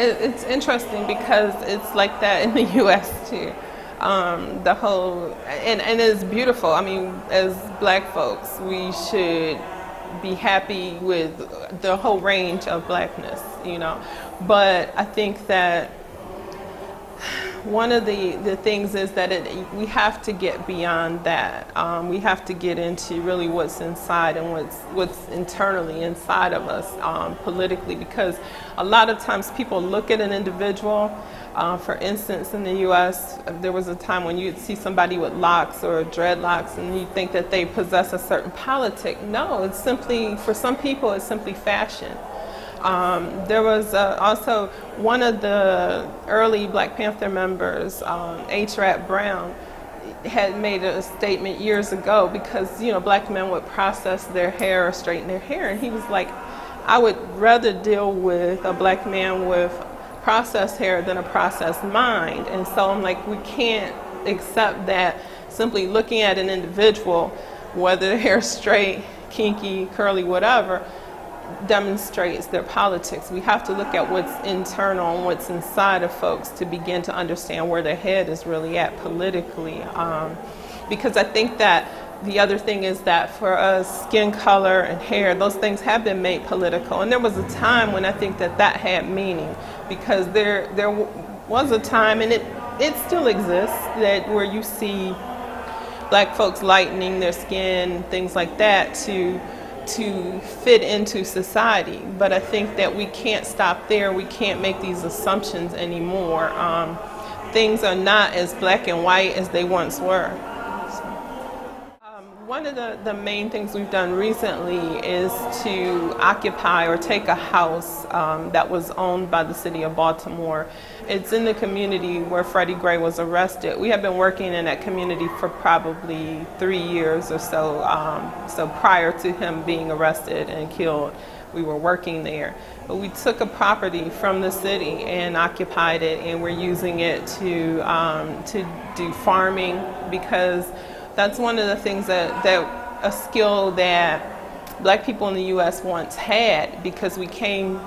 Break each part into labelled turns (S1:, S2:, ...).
S1: It's interesting because it's like that in the U.S. too. The whole, and it's beautiful. I mean, as Black folks, we should be happy with the whole range of Blackness, But I think that one of the things is that we have to get beyond that. We have to get into really what's inside and what's internally inside of us politically, because a lot of times people look at an individual. For instance, in the U.S., there was a time when you'd see somebody with locks or dreadlocks and you think that they possess a certain politic. No, it's simply, for some people, it's simply fashion. There was also one of the early Black Panther members, H. Rap Brown, had made a statement years ago because, Black men would process their hair or straighten their hair. And he was like, I would rather deal with a Black man with processed hair than a processed mind. And so I'm like, we can't accept that simply looking at an individual, whether their hair's straight, kinky, curly, whatever, demonstrates their politics. We have to look at what's internal and what's inside of folks to begin to understand where their head is really at politically. Because I think that the other thing is that for us, skin color and hair, those things have been made political. And there was a time when I think that had meaning, because there was a time, and it still exists, that where you see Black folks lightening their skin, things like that, to fit into society. But I think that we can't stop there. We can't make these assumptions anymore. Things are not as black and white as they once were. One of the main things we've done recently is to occupy or take a house that was owned by the city of Baltimore. It's in the community where Freddie Gray was arrested. We have been working in that community for probably 3 years or so. So prior to him being arrested and killed, we were working there. But we took a property from the city and occupied it, and we're using it to do farming, because that's one of the things that a skill that Black people in the U.S. once had, because we came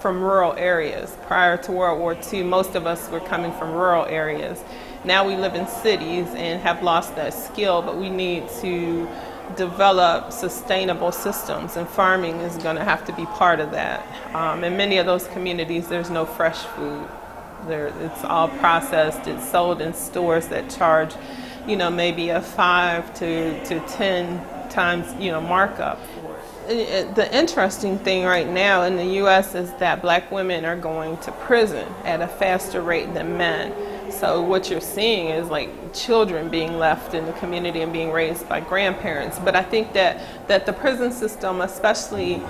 S1: from rural areas. Prior to World War II, most of us were coming from rural areas. Now we live in cities and have lost that skill, but we need to develop sustainable systems, and farming is going to have to be part of that. In many of those communities, there's no fresh food. It's all processed. It's sold in stores that charge maybe a 5 to 10 times, markup. The interesting thing right now in the U.S. is that Black women are going to prison at a faster rate than men. So what you're seeing is like children being left in the community and being raised by grandparents. But I think that the prison system, especially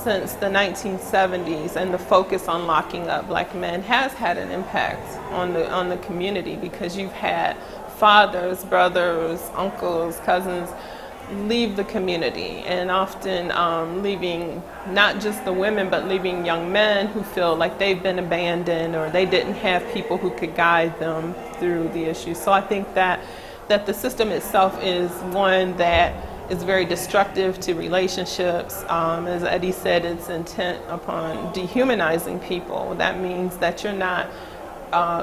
S1: since the 1970s, and the focus on locking up Black men, has had an impact on the community, because you've had fathers, brothers, uncles, cousins leave the community, and often leaving not just the women, but leaving young men who feel like they've been abandoned or they didn't have people who could guide them through the issues. So I think that the system itself is one that is very destructive to relationships. As Eddie said, it's intent upon dehumanizing people. That means that you're not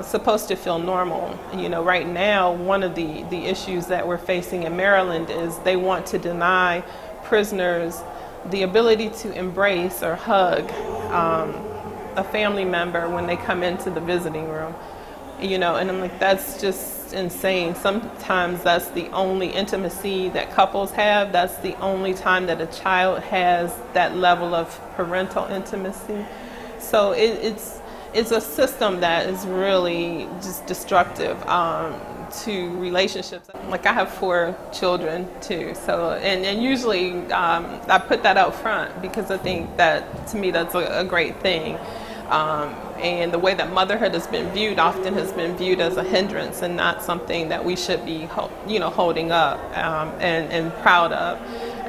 S1: supposed to feel normal. Right now, one of the issues that we're facing in Maryland is they want to deny prisoners the ability to embrace or hug a family member when they come into the visiting room. And I'm like, that's just insane. Sometimes that's the only intimacy that couples have. That's the only time that a child has that level of parental intimacy. So it's a system that is really just destructive to relationships. Like, I have 4 children too, so and usually I put that out front, because I think that, to me, that's a great thing. And the way that motherhood has been viewed often has been viewed as a hindrance and not something that we should be holding up and proud of.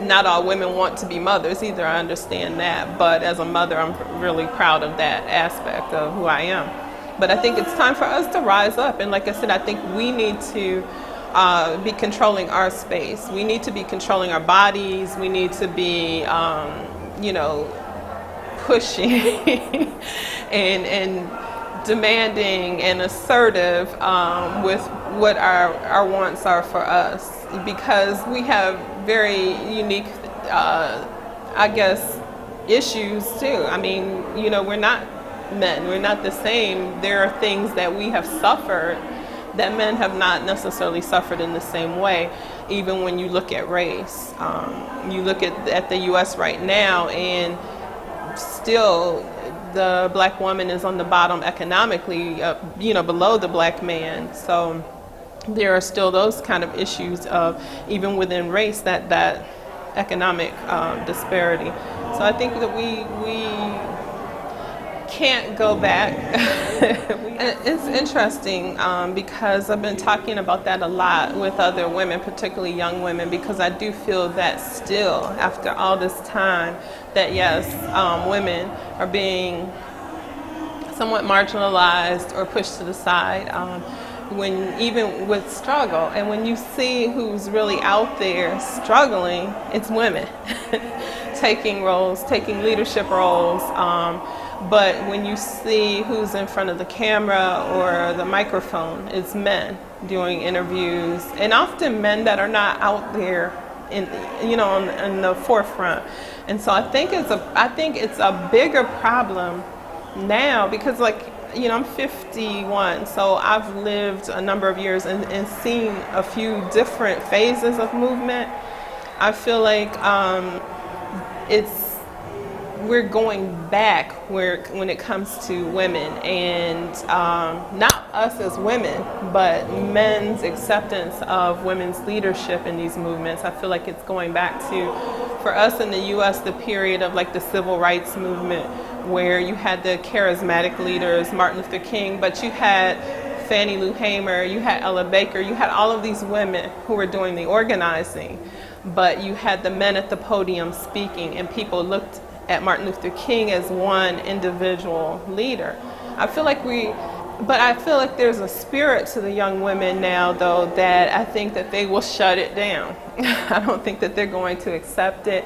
S1: Not all women want to be mothers either, I understand that, but as a mother, I'm really proud of that aspect of who I am. But I think it's time for us to rise up, and like I said, I think we need to be controlling our space. We need to be controlling our bodies. We need to be, pushing and demanding and assertive with what our wants are for us, because we have very unique, I guess, issues too. I mean, you know, we're not men, we're not the same. There are things that we have suffered that men have not necessarily suffered in the same way, even when you look at race. You look at the U.S. right now, and still the black woman is on the bottom economically, you know, below the black man. So there are still those kind of issues of, even within race, that economic disparity. So I think that we can't go back. It's interesting because I've been talking about that a lot with other women, particularly young women, because I do feel that still, after all this time, that yes, women are being somewhat marginalized or pushed to the side. When even with struggle, and when you see who's really out there struggling, it's women taking roles, taking leadership roles. But when you see who's in front of the camera or the microphone, it's men doing interviews, and often men that are not out there in, you know, in the forefront. And so I think it's a bigger problem now, because, like, you know, I'm 51, so I've lived a number of years and seen a few different phases of movement. I feel like we're going back when it comes to women, and not us as women, but men's acceptance of women's leadership in these movements. I feel like it's going back to, for us in the U.S., the period of like the civil rights movement, where you had the charismatic leaders, Martin Luther King, but you had Fannie Lou Hamer, you had Ella Baker, you had all of these women who were doing the organizing, but you had the men at the podium speaking, and people looked at Martin Luther King as one individual leader. I feel like there's a spirit to the young women now, though, that I think that they will shut it down. I don't think that they're going to accept it.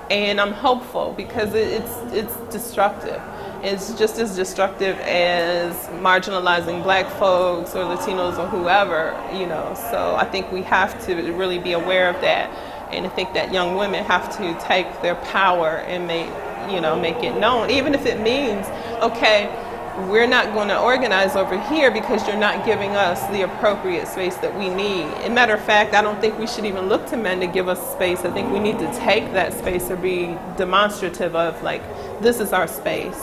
S1: And I'm hopeful, because it's destructive. It's just as destructive as marginalizing black folks or Latinos or whoever, you know. So I think we have to really be aware of that. And I think that young women have to take their power and make it known, even if it means, okay, we're not going to organize over here because you're not giving us the appropriate space that we need. As a matter of fact, I don't think we should even look to men to give us space. I think we need to take that space or be demonstrative of, like, this is our space.